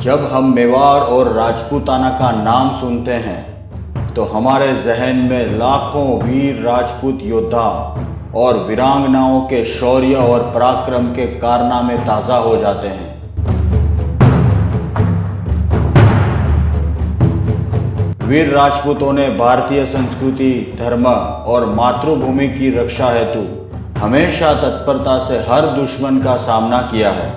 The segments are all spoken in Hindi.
जब हम मेवाड़ और राजपूताना का नाम सुनते हैं तो हमारे जहन में लाखों वीर राजपूत योद्धा और वीरांगनाओं के शौर्य और पराक्रम के कारनामे ताज़ा हो जाते हैं। वीर राजपूतों ने भारतीय संस्कृति, धर्म और मातृभूमि की रक्षा हेतु हमेशा तत्परता से हर दुश्मन का सामना किया है।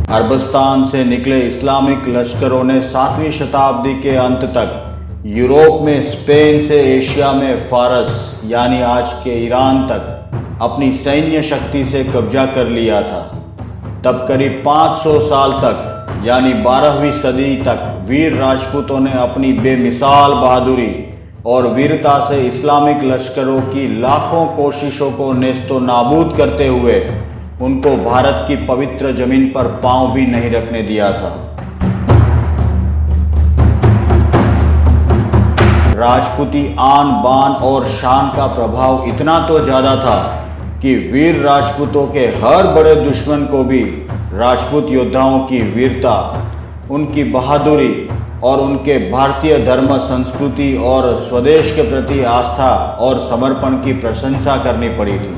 अरबस्तान से निकले इस्लामिक लश्करों ने 7वीं शताब्दी के अंत तक यूरोप में स्पेन से एशिया में फारस यानी आज के ईरान तक अपनी सैन्य शक्ति से कब्जा कर लिया था। तब करीब 500 साल तक यानी 12वीं सदी तक वीर राजपूतों ने अपनी बेमिसाल बहादुरी और वीरता से इस्लामिक लश्करों की लाखों कोशिशों को नेस्तो नाबूद करते हुए उनको भारत की पवित्र जमीन पर पांव भी नहीं रखने दिया था। राजपूती आन बान और शान का प्रभाव इतना तो ज्यादा था कि वीर राजपूतों के हर बड़े दुश्मन को भी राजपूत योद्धाओं की वीरता, उनकी बहादुरी और उनके भारतीय धर्म, संस्कृति और स्वदेश के प्रति आस्था और समर्पण की प्रशंसा करनी पड़ी थी।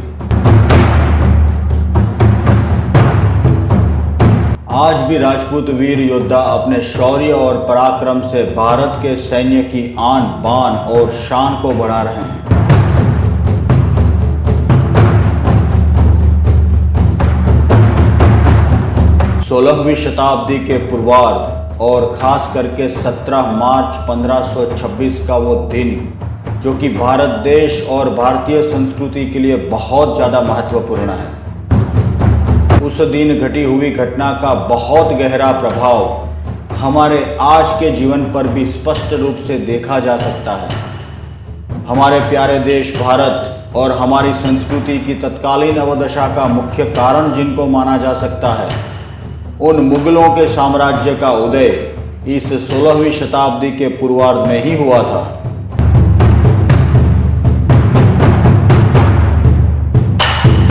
आज भी राजपूत वीर योद्धा अपने शौर्य और पराक्रम से भारत के सैन्य की आन बान और शान को बढ़ा रहे हैं। सोलहवीं शताब्दी के पूर्वार्ध और खास करके 17 मार्च 1526 का वो दिन जो कि भारत देश और भारतीय संस्कृति के लिए बहुत ज़्यादा महत्वपूर्ण है, उस दिन घटी हुई घटना का बहुत गहरा प्रभाव हमारे आज के जीवन पर भी स्पष्ट रूप से देखा जा सकता है। हमारे प्यारे देश भारत और हमारी संस्कृति की तत्कालीन अवदशा का मुख्य कारण जिनको माना जा सकता है, उन मुगलों के साम्राज्य का उदय इस 16वीं शताब्दी के पूर्वार्ध में ही हुआ था।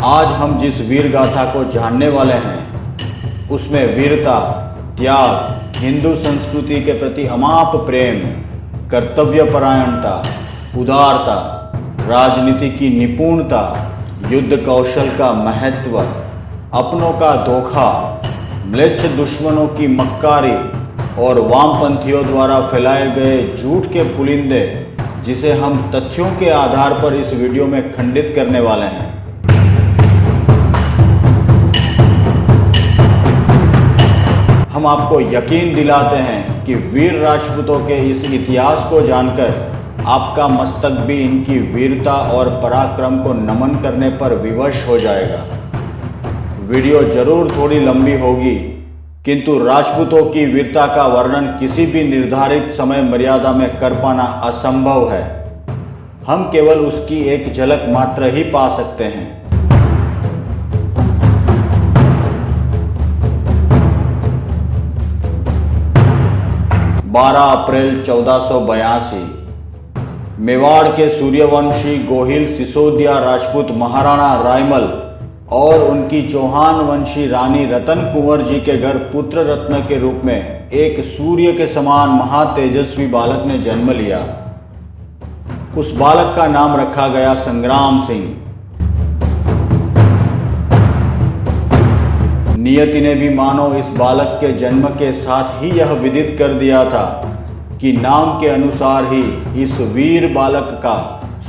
आज हम जिस वीर गाथा को जानने वाले हैं उसमें वीरता, त्याग, हिंदू संस्कृति के प्रति अमाप प्रेम, कर्तव्यपरायणता, उदारता, राजनीति की निपुणता, युद्ध कौशल का महत्व, अपनों का धोखा, म्लेच्छ दुश्मनों की मक्कारी और वामपंथियों द्वारा फैलाए गए झूठ के पुलिंदे, जिसे हम तथ्यों के आधार पर इस वीडियो में खंडित करने वाले हैं। हम आपको यकीन दिलाते हैं कि वीर राजपूतों के इस इतिहास को जानकर आपका मस्तक भी इनकी वीरता और पराक्रम को नमन करने पर विवश हो जाएगा। वीडियो जरूर थोड़ी लंबी होगी, किंतु राजपूतों की वीरता का वर्णन किसी भी निर्धारित समय मर्यादा में कर पाना असंभव है। हम केवल उसकी एक झलक मात्र ही पा सकते हैं। 12 अप्रैल 1482 मेवाड़ के सूर्यवंशी गोहिल सिसोदिया राजपूत महाराणा रायमल और उनकी चौहान वंशी रानी रतन कुंवर जी के घर पुत्र रत्न के रूप में एक सूर्य के समान महातेजस्वी बालक ने जन्म लिया। उस बालक का नाम रखा गया संग्राम सिंह। नियति ने भी मानो इस बालक के जन्म के साथ ही यह विदित कर दिया था कि नाम के अनुसार ही इस वीर बालक का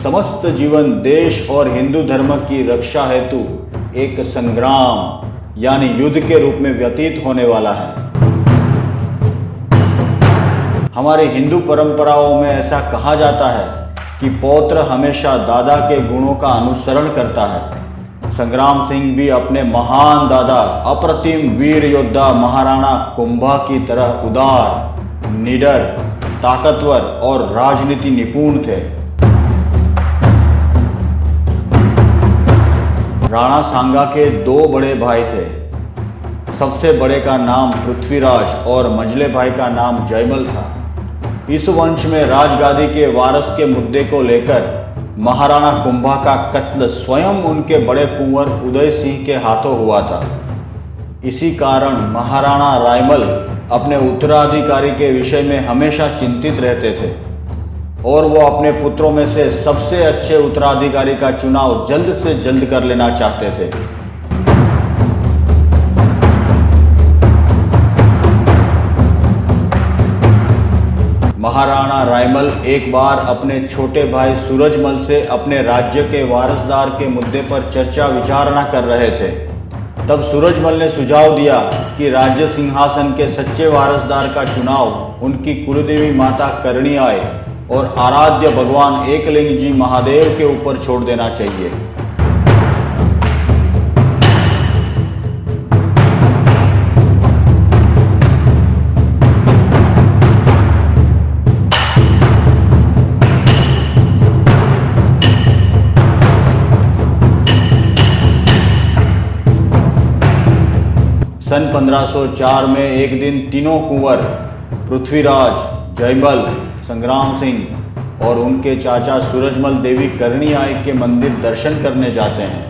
समस्त जीवन देश और हिंदू धर्म की रक्षा हेतु एक संग्राम यानी युद्ध के रूप में व्यतीत होने वाला है। हमारे हिंदू परंपराओं में ऐसा कहा जाता है कि पौत्र हमेशा दादा के गुणों का अनुसरण करता है। संग्राम सिंह भी अपने महान दादा अप्रतिम वीर योद्धा महाराणा कुंभा की तरह उदार, निडर, ताकतवर और राजनीति निपुण थे। राणा सांगा के 2 बड़े भाई थे। सबसे बड़े का नाम पृथ्वीराज और मंझले भाई का नाम जयमल था। इस वंश में राजगादी के वारस के मुद्दे को लेकर महाराणा कुंभा का कत्ल स्वयं उनके बड़े कुंवर उदय सिंह के हाथों हुआ था। इसी कारण महाराणा रायमल अपने उत्तराधिकारी के विषय में हमेशा चिंतित रहते थे और वो अपने पुत्रों में से सबसे अच्छे उत्तराधिकारी का चुनाव जल्द से जल्द कर लेना चाहते थे। महाराणा रायमल एक बार अपने छोटे भाई सूरजमल से अपने राज्य के वारसदार के मुद्दे पर चर्चा विचारणा कर रहे थे। तब सूरजमल ने सुझाव दिया कि राज्य सिंहासन के सच्चे वारसदार का चुनाव उनकी कुलदेवी माता करणी आए और आराध्य भगवान एकलिंग जी महादेव के ऊपर छोड़ देना चाहिए। सन 1504 में एक दिन तीनों कुंवर पृथ्वीराज, जयमल, संग्राम सिंह और उनके चाचा सूरजमल देवी करणी आई के मंदिर दर्शन करने जाते हैं।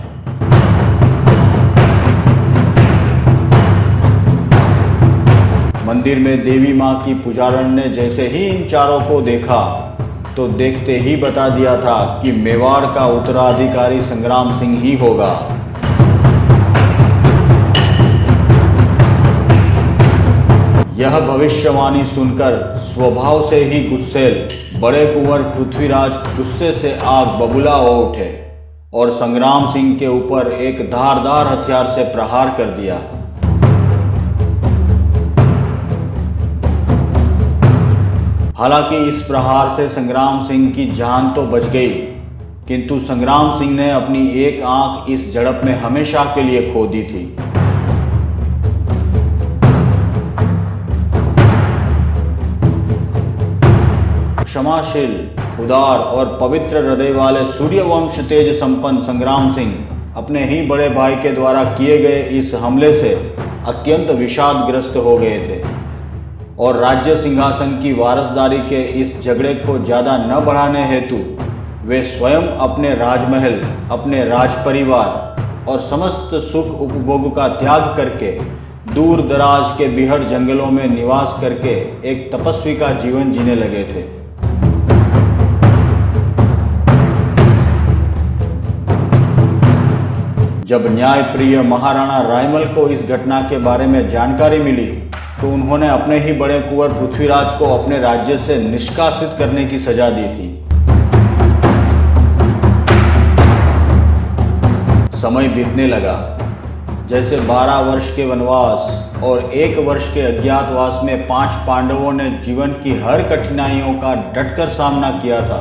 मंदिर में देवी मां की पुजारन ने जैसे ही इन चारों को देखा तो देखते ही बता दिया था कि मेवाड़ का उत्तराधिकारी संग्राम सिंह ही होगा। यह भविष्यवाणी सुनकर स्वभाव से ही गुस्सैल बड़े कुंवर पृथ्वीराज गुस्से से आग बबूला हो उठे और संग्राम सिंह के ऊपर एक धारदार हथियार से प्रहार कर दिया। हालांकि इस प्रहार से संग्राम सिंह की जान तो बच गई, किंतु संग्राम सिंह ने अपनी एक आंख इस झड़प में हमेशा के लिए खो दी थी। क्षमाशील, उदार और पवित्र हृदय वाले सूर्यवंश तेज संपन्न संग्राम सिंह अपने ही बड़े भाई के द्वारा किए गए इस हमले से अत्यंत विषादग्रस्त हो गए थे और राज्य सिंहासन की वारसदारी के इस झगड़े को ज्यादा न बढ़ाने हेतु वे स्वयं अपने राजमहल, अपने राज परिवार और समस्त सुख उपभोग का त्याग करके दूर दराज के बिहड़ जंगलों में निवास करके एक तपस्वी का जीवन जीने लगे थे। जब न्यायप्रिय महाराणा रायमल को इस घटना के बारे में जानकारी मिली तो उन्होंने अपने ही बड़े कुंवर पृथ्वीराज को अपने राज्य से निष्कासित करने की सजा दी थी। समय बीतने लगा। जैसे 12 वर्ष के वनवास और 1 वर्ष के अज्ञातवास में 5 पांडवों ने जीवन की हर कठिनाइयों का डटकर सामना किया था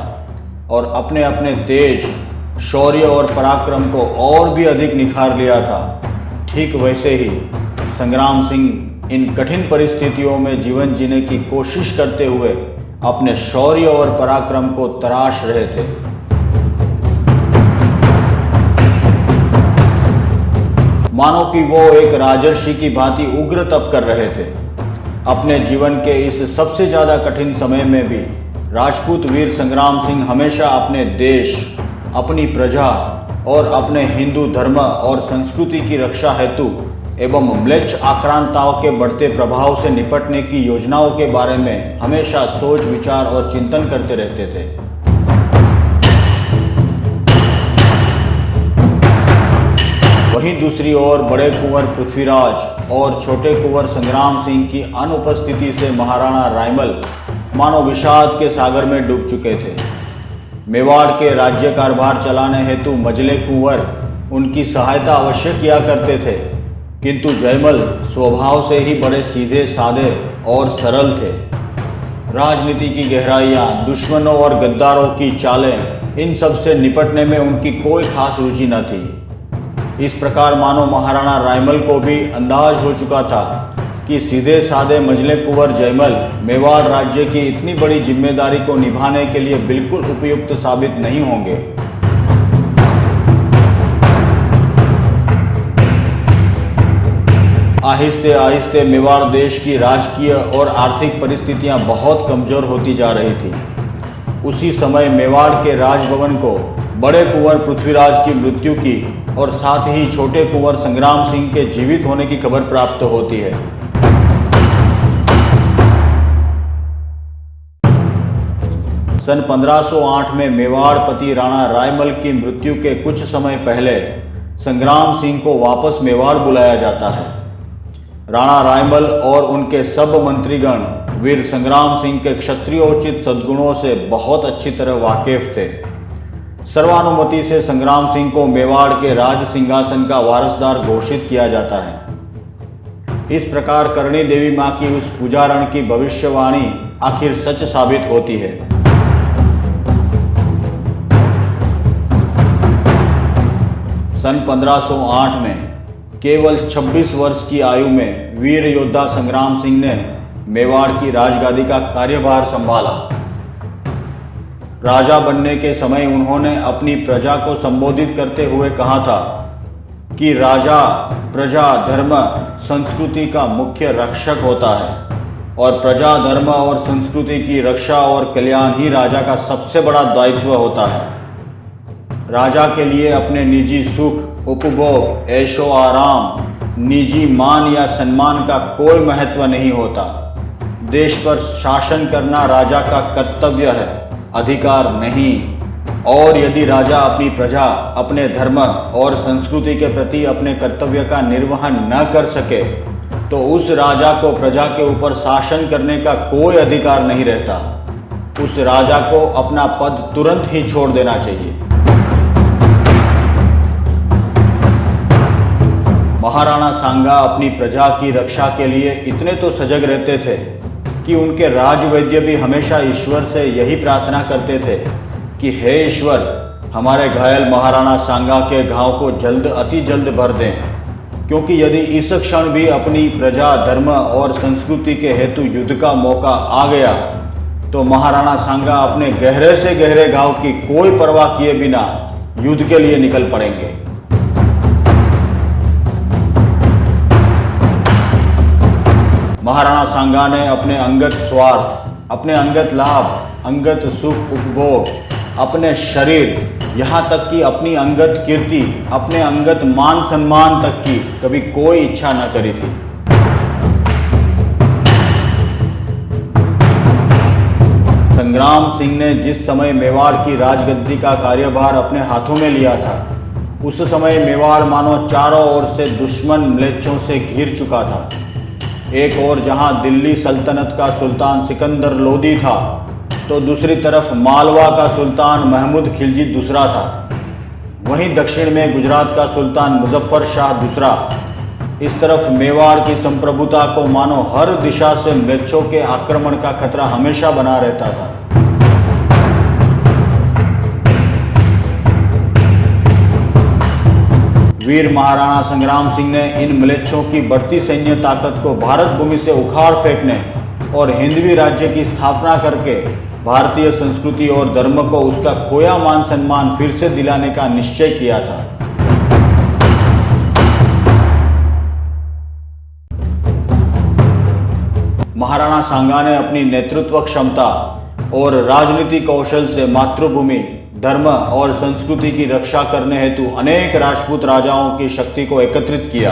और अपने अपने तेज, शौर्य और पराक्रम को और भी अधिक निखार लिया था, ठीक वैसे ही संग्राम सिंह इन कठिन परिस्थितियों में जीवन जीने की कोशिश करते हुए अपने शौर्य और पराक्रम को तराश रहे थे। मानो कि वो एक राजर्षि की भांति उग्र तप कर रहे थे। अपने जीवन के इस सबसे ज्यादा कठिन समय में भी राजपूत वीर संग्राम सिंह हमेशा अपने देश, अपनी प्रजा और अपने हिंदू धर्म और संस्कृति की रक्षा हेतु एवं म्लेच्छ आक्रांताओं के बढ़ते प्रभाव से निपटने की योजनाओं के बारे में हमेशा सोच विचार और चिंतन करते रहते थे। वहीं दूसरी ओर बड़े कुंवर पृथ्वीराज और छोटे कुंवर संग्राम सिंह की अनुपस्थिति से महाराणा रायमल मानो विषाद के सागर में डूब चुके थे। मेवाड़ के राज्य कारभार चलाने हेतु मझले कुंवर उनकी सहायता अवश्य किया करते थे, किंतु जयमल स्वभाव से ही बड़े सीधे साधे और सरल थे। राजनीति की गहराइयां, दुश्मनों और गद्दारों की चालें, इन सब से निपटने में उनकी कोई खास रुचि न थी। इस प्रकार मानो महाराणा रायमल को भी अंदाज हो चुका था कि सीधे साधे मझले कुंवर जयमल मेवाड़ राज्य की इतनी बड़ी जिम्मेदारी को निभाने के लिए बिल्कुल उपयुक्त साबित नहीं होंगे। आहिस्ते आहिस्ते मेवाड़ देश की राजकीय और आर्थिक परिस्थितियां बहुत कमजोर होती जा रही थी। उसी समय मेवाड़ के राजभवन को बड़े कुंवर पृथ्वीराज की मृत्यु की और साथ ही छोटे कुंवर संग्राम सिंह के जीवित होने की खबर प्राप्त होती है। सन 1508 में मेवाड़पति राणा रायमल की मृत्यु के कुछ समय पहले संग्राम सिंह को वापस मेवाड़ बुलाया जाता है। राणा रायमल और उनके सब मंत्रीगण वीर संग्राम सिंह के क्षत्रियोचित सद्गुणों से बहुत अच्छी तरह वाकिफ थे। सर्वानुमति से संग्राम सिंह को मेवाड़ के राज सिंहासन का वारसदार घोषित किया जाता है। इस प्रकार करणी देवी मां की उस पूजारण की भविष्यवाणी आखिर सच साबित होती है। सन 1508 में केवल 26 वर्ष की आयु में वीर योद्धा संग्राम सिंह ने मेवाड़ की राजगादी का कार्यभार संभाला। राजा बनने के समय उन्होंने अपनी प्रजा को संबोधित करते हुए कहा था कि राजा प्रजा धर्म संस्कृति का मुख्य रक्षक होता है और प्रजा धर्म और संस्कृति की रक्षा और कल्याण ही राजा का सबसे बड़ा दायित्व होता है। राजा के लिए अपने निजी सुख उपभोग ऐशो आराम निजी मान या सम्मान का कोई महत्व नहीं होता। देश पर शासन करना राजा का कर्तव्य है, अधिकार नहीं। और यदि राजा अपनी प्रजा अपने धर्म और संस्कृति के प्रति अपने कर्तव्य का निर्वहन न कर सके तो उस राजा को प्रजा के ऊपर शासन करने का कोई अधिकार नहीं रहता। उस राजा को अपना पद तुरंत ही छोड़ देना चाहिए। महाराणा सांगा अपनी प्रजा की रक्षा के लिए इतने तो सजग रहते थे कि उनके राजवैद्य भी हमेशा ईश्वर से यही प्रार्थना करते थे कि हे ईश्वर, हमारे घायल महाराणा सांगा के घाव को जल्द अति जल्द भर दें, क्योंकि यदि इस क्षण भी अपनी प्रजा धर्म और संस्कृति के हेतु युद्ध का मौका आ गया तो महाराणा सांगा अपने गहरे से गहरे घाव की कोई परवाह किए बिना युद्ध के लिए निकल पड़ेंगे। महाराणा सांगा ने अपने अंगत स्वार्थ, अपने अंगत लाभ, अंगत सुख उपभोग, अपने शरीर, यहाँ तक कि अपनी अंगत कीर्ति, अपने अंगत मान सम्मान तक की कभी कोई इच्छा न करी थी। संग्राम सिंह ने जिस समय मेवाड़ की राजगद्दी का कार्यभार अपने हाथों में लिया था, उस समय मेवाड़ मानो चारों ओर से दुश्मन म्लेच्छों से घिर चुका था। एक ओर जहां दिल्ली सल्तनत का सुल्तान सिकंदर लोदी था तो दूसरी तरफ मालवा का सुल्तान महमूद खिलजी दूसरा था। वहीं दक्षिण में गुजरात का सुल्तान मुजफ्फर शाह दूसरा। इस तरफ मेवाड़ की संप्रभुता को मानो हर दिशा से म्लेच्छों के आक्रमण का खतरा हमेशा बना रहता था। वीर महाराणा संग्राम सिंह ने इन म्लेच्छों की बढ़ती सैन्य ताकत को भारत भूमि से उखाड़ फेंकने और हिंदवी राज्य की स्थापना करके भारतीय संस्कृति और धर्म को उसका खोया मान सम्मान फिर से दिलाने का निश्चय किया था। महाराणा सांगा ने अपनी नेतृत्व क्षमता और राजनीति कौशल से मातृभूमि धर्म और संस्कृति की रक्षा करने हेतु अनेक राजपूत राजाओं की शक्ति को एकत्रित किया।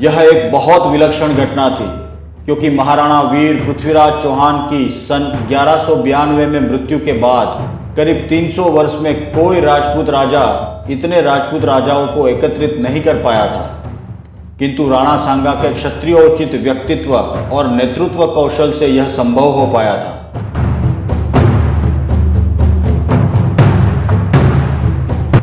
यह एक बहुत विलक्षण घटना थी, क्योंकि महाराणा वीर पृथ्वीराज चौहान की सन 1192 में मृत्यु के बाद करीब 300 वर्ष में कोई राजपूत राजा इतने राजपूत राजाओं को एकत्रित नहीं कर पाया था। किंतु राणा सांगा के क्षत्रियोचित व्यक्तित्व और नेतृत्व कौशल से यह संभव हो पाया था।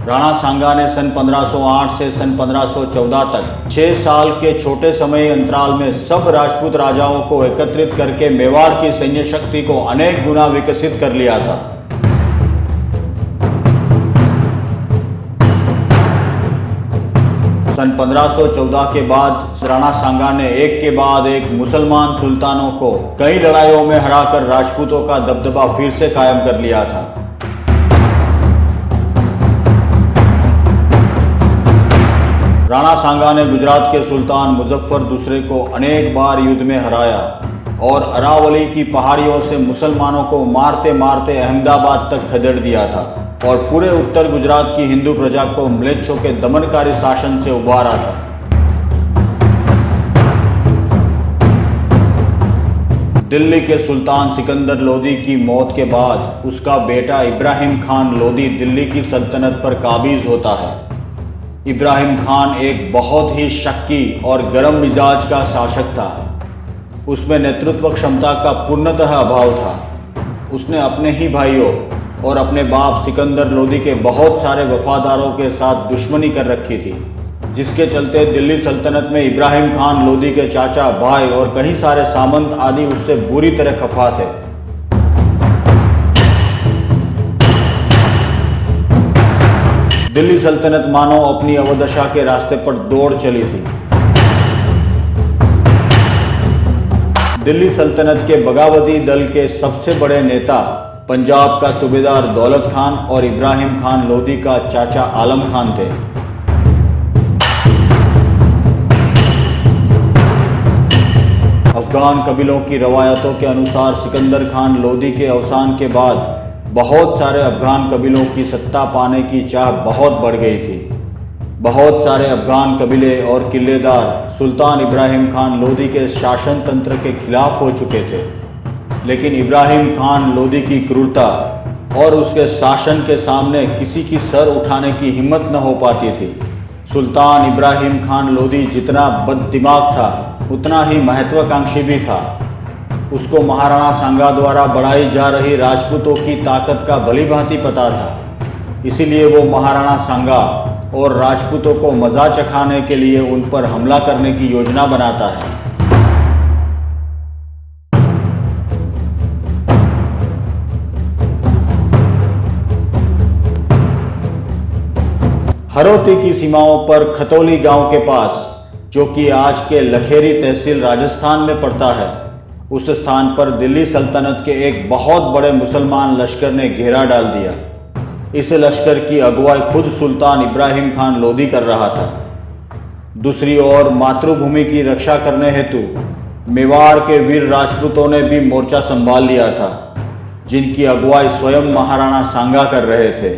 राणा सांगा ने सन 1508 से सन 1514 तक 6 साल के छोटे समय अंतराल में सब राजपूत राजाओं को एकत्रित करके मेवाड़ की सैन्य शक्ति को अनेक गुना विकसित कर लिया था। सन 1514 के बाद राणा सांगा ने एक के बाद एक मुसलमान सुल्तानों को कई लड़ाइयों में हराकर राजपूतों का दबदबा फिर से कायम कर लिया था। राणा सांगा ने गुजरात के सुल्तान मुजफ्फर दूसरे को अनेक बार युद्ध में हराया और अरावली की पहाड़ियों से मुसलमानों को मारते मारते अहमदाबाद तक खदेड़ दिया था और पूरे उत्तर गुजरात की हिंदू प्रजा को म्लेच्छों के दमनकारी शासन से उबारा था। दिल्ली के सुल्तान सिकंदर लोदी की मौत के बाद उसका बेटा इब्राहिम खान लोदी दिल्ली की सल्तनत पर काबिज होता है। इब्राहिम खान एक बहुत ही शक्की और गर्म मिजाज का शासक था। उसमें नेतृत्व क्षमता का पूर्णतः अभाव था। उसने अपने ही भाइयों और अपने बाप सिकंदर लोदी के बहुत सारे वफादारों के साथ दुश्मनी कर रखी थी, जिसके चलते दिल्ली सल्तनत में इब्राहिम खान लोदी के चाचा, भाई और कई सारे सामंत आदि उससे बुरी तरह खफा थे। दिल्ली सल्तनत मानो अपनी अवदशा के रास्ते पर दौड़ चली थी। दिल्ली सल्तनत के बगावती दल के सबसे बड़े नेता पंजाब का सूबेदार दौलत खान और इब्राहिम खान लोदी का चाचा आलम खान थे। अफगान कबीलों की रवायतों के अनुसार सिकंदर खान लोदी के अवसान के बाद बहुत सारे अफगान कबीलों की सत्ता पाने की चाह बहुत बढ़ गई थी। बहुत सारे अफगान कबीले और किलेदार सुल्तान इब्राहिम खान लोदी के शासन तंत्र के खिलाफ हो चुके थे, लेकिन इब्राहिम खान लोदी की क्रूरता और उसके शासन के सामने किसी की सर उठाने की हिम्मत न हो पाती थी। सुल्तान इब्राहिम खान लोदी जितना बददिमाग था उतना ही महत्वाकांक्षी भी था। उसको महाराणा सांगा द्वारा बढ़ाई जा रही राजपूतों की ताकत का भली भांति पता था। इसीलिए वो महाराणा सांगा और राजपूतों को मजा चखाने के लिए उन पर हमला करने की योजना बनाता है। हरोती की सीमाओं पर खतौली गांव के पास, जो कि आज के लखेरी तहसील राजस्थान में पड़ता है, उस स्थान पर दिल्ली सल्तनत के एक बहुत बड़े मुसलमान लश्कर ने घेरा डाल दिया। इस लश्कर की अगुवाई खुद सुल्तान इब्राहिम खान लोदी कर रहा था। दूसरी ओर मातृभूमि की रक्षा करने हेतु मेवाड़ के वीर राजपूतों ने भी मोर्चा संभाल लिया था, जिनकी अगुवाई स्वयं महाराणा सांगा कर रहे थे।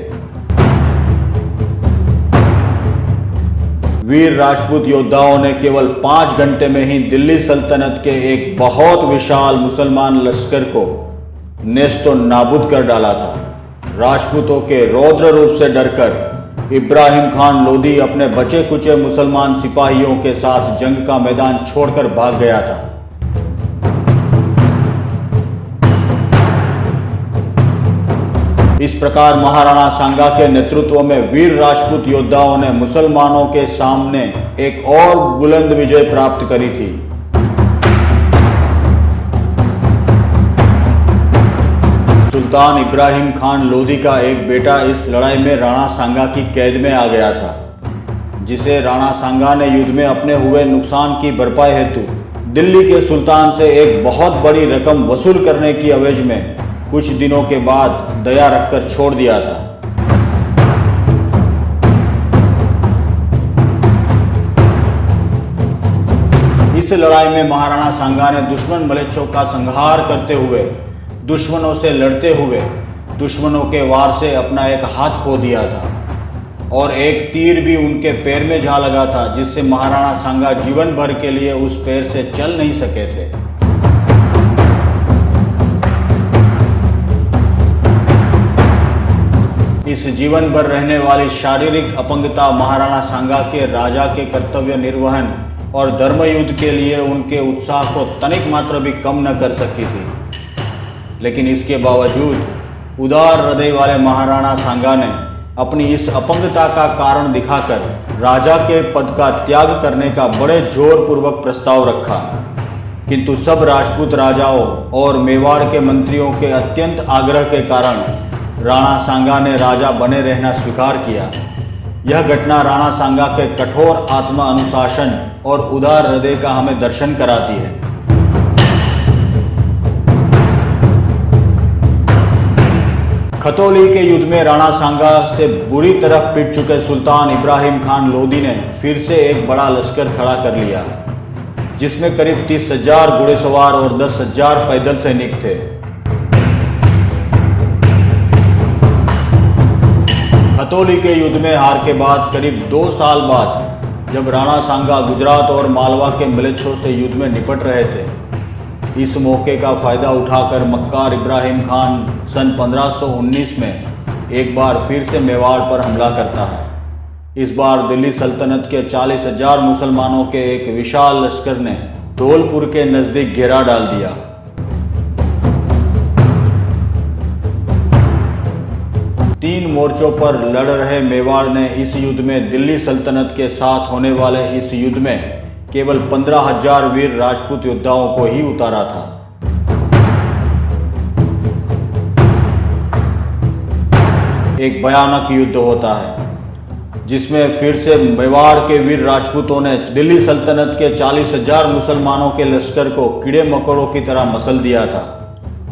वीर राजपूत योद्धाओं ने केवल 5 घंटे में ही दिल्ली सल्तनत के एक बहुत विशाल मुसलमान लश्कर को नेस्तो नाबूद कर डाला था। राजपूतों के रौद्र रूप से डरकर इब्राहिम खान लोदी अपने बचे कुचे मुसलमान सिपाहियों के साथ जंग का मैदान छोड़कर भाग गया था। इस प्रकार महाराणा सांगा के नेतृत्व में वीर राजपूत योद्धाओं ने मुसलमानों के सामने एक और बुलंद विजय प्राप्त करी थी। सुल्तान इब्राहिम खान लोदी का एक बेटा इस लड़ाई में राणा सांगा की कैद में आ गया था, जिसे राणा सांगा ने युद्ध में अपने हुए नुकसान की भरपाई हेतु दिल्ली के सुल्तान से एक बहुत बड़ी रकम वसूल करने की एवज में कुछ दिनों के बाद दया रखकर छोड़ दिया था। इस लड़ाई में महाराणा सांगा ने दुश्मन मलेच्छों का संहार करते हुए, दुश्मनों से लड़ते हुए, दुश्मनों के वार से अपना एक हाथ खो दिया था और एक तीर भी उनके पैर में जा लगा था, जिससे महाराणा सांगा जीवन भर के लिए उस पैर से चल नहीं सके थे। इस जीवन भर रहने वाली शारीरिक अपंगता महाराणा सांगा के राजा के कर्तव्य निर्वहन और धर्म युद्ध के लिए उनके उत्साह को तनिक मात्र भी कम न कर सकी थी। लेकिन इसके बावजूद उदार हृदय वाले महाराणा सांगा ने अपनी इस अपंगता का कारण दिखाकर राजा के पद का त्याग करने का बड़े जोर पूर्वक प्रस्ताव रखा, किंतु सब राजपूत राजाओं और मेवाड़ के मंत्रियों के अत्यंत आग्रह के कारण राणा सांगा ने राजा बने रहना स्वीकार किया। यह घटना राणा सांगा के कठोर आत्मा अनुशासन और उदार हृदय का हमें दर्शन कराती है। खतौली के युद्ध में राणा सांगा से बुरी तरह पिट चुके सुल्तान इब्राहिम खान लोदी ने फिर से एक बड़ा लश्कर खड़ा कर लिया। जिसमें करीब 30,000 घुड़सवार और 10,000 पैदल सैनिक थे। खतौली के युद्ध में हार के बाद करीब 2 साल बाद जब राणा सांगा गुजरात और मालवा के म्लेच्छों से युद्ध में निपट रहे थे, इस मौके का फायदा उठाकर मक्कार इब्राहिम खान सन 1519 में एक बार फिर से मेवाड़ पर हमला करता है। इस बार दिल्ली सल्तनत के 40,000 मुसलमानों के एक विशाल लश्कर ने धौलपुर के नजदीक घेरा डाल दिया। तीन मोर्चों पर लड़ रहे मेवाड़ ने इस युद्ध में दिल्ली सल्तनत के साथ होने वाले इस युद्ध में केवल 15,000 वीर राजपूत योद्धाओं को ही उतारा था। एक भयानक युद्ध होता है जिसमें फिर से मेवाड़ के वीर राजपूतों ने दिल्ली सल्तनत के 40,000 मुसलमानों के लश्कर को कीड़े मकोड़ों की तरह मसल दिया था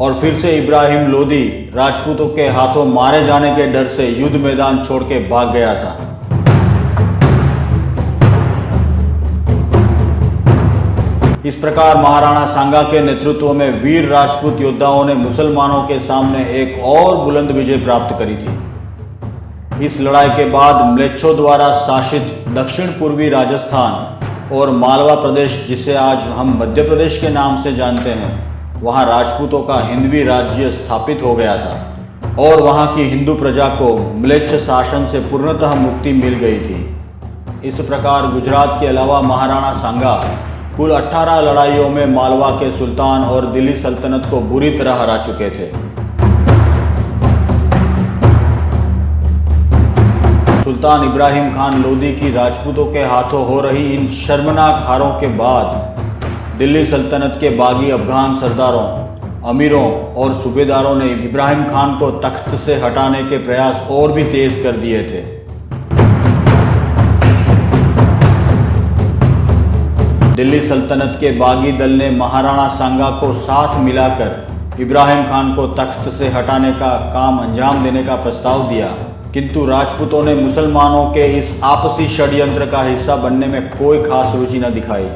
और फिर से इब्राहिम लोदी राजपूतों के हाथों मारे जाने के डर से युद्ध मैदान छोड़ के भाग गया था। इस प्रकार महाराणा सांगा के नेतृत्व में वीर राजपूत योद्धाओं ने मुसलमानों के सामने एक और बुलंद विजय प्राप्त करी थी। इस लड़ाई के बाद म्लेच्छों द्वारा शासित दक्षिण पूर्वी राजस्थान और मालवा प्रदेश, जिसे आज हम मध्य प्रदेश के नाम से जानते हैं, वहां राजपूतों का हिंदवी राज्य स्थापित हो गया था और वहां की हिंदू प्रजा को म्लेच्छ शासन से पूर्णतः मुक्ति मिल गई थी। इस प्रकार गुजरात के अलावा महाराणा सांगा कुल 18 लड़ाइयों में मालवा के सुल्तान और दिल्ली सल्तनत को बुरी तरह हरा चुके थे। सुल्तान इब्राहिम खान लोदी की राजपूतों के हाथों हो रही इन शर्मनाक हारों के बाद दिल्ली सल्तनत के बागी अफगान सरदारों, अमीरों और सूबेदारों ने इब्राहिम खान को तख्त से हटाने के प्रयास और भी तेज कर दिए थे। दिल्ली सल्तनत के बागी दल ने महाराणा सांगा को साथ मिलाकर इब्राहिम खान को तख्त से हटाने का काम अंजाम देने का प्रस्ताव दिया, किंतु राजपूतों ने मुसलमानों के इस आपसी षड्यंत्र का हिस्सा बनने में कोई खास रुचि न दिखाई,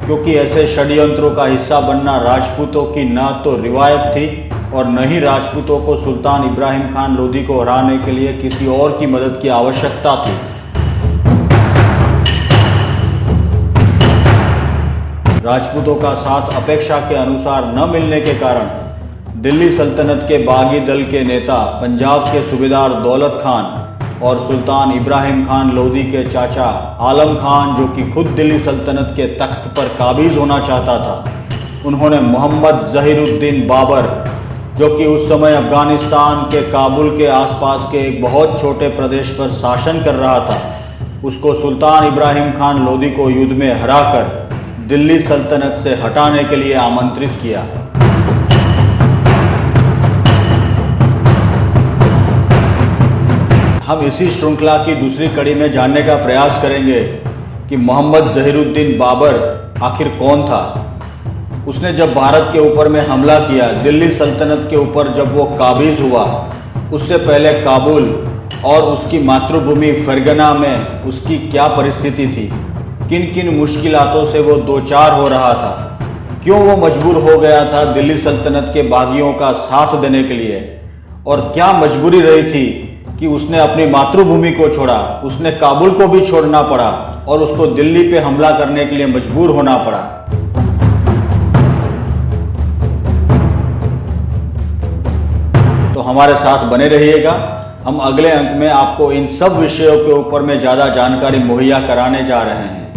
क्योंकि ऐसे षड्यंत्रों का हिस्सा बनना राजपूतों की न तो रिवायत थी और न ही राजपूतों को सुल्तान इब्राहिम खान लोदी को हराने के लिए किसी और की मदद की आवश्यकता थी। राजपूतों का साथ अपेक्षा के अनुसार न मिलने के कारण दिल्ली सल्तनत के बागी दल के नेता पंजाब के सूबेदार दौलत खान और सुल्तान इब्राहिम खान लोदी के चाचा आलम खान, जो कि खुद दिल्ली सल्तनत के तख्त पर काबिज होना चाहता था, उन्होंने मोहम्मद जहीरुद्दीन बाबर, जो कि उस समय अफगानिस्तान के काबुल के आसपास के एक बहुत छोटे प्रदेश पर शासन कर रहा था, उसको सुल्तान इब्राहिम खान लोदी को युद्ध में हराकर दिल्ली सल्तनत से हटाने के लिए आमंत्रित किया। हम इसी श्रृंखला की दूसरी कड़ी में जानने का प्रयास करेंगे कि मोहम्मद जहीरुद्दीन बाबर आखिर कौन था। उसने जब भारत के ऊपर में हमला किया, दिल्ली सल्तनत के ऊपर जब वो काबिज हुआ, उससे पहले काबुल और उसकी मातृभूमि फरगना में उसकी क्या परिस्थिति थी, किन किन मुश्किलातों से वो दो चार हो रहा था, क्यों वो मजबूर हो गया था दिल्ली सल्तनत के बागियों का साथ देने के लिए, और क्या मजबूरी रही थी कि उसने अपनी मातृभूमि को छोड़ा, उसने काबुल को भी छोड़ना पड़ा और उसको दिल्ली पे हमला करने के लिए मजबूर होना पड़ा। तो हमारे साथ बने रहिएगा, हम अगले अंक में आपको इन सब विषयों के ऊपर में ज़्यादा जानकारी मुहैया कराने जा रहे हैं।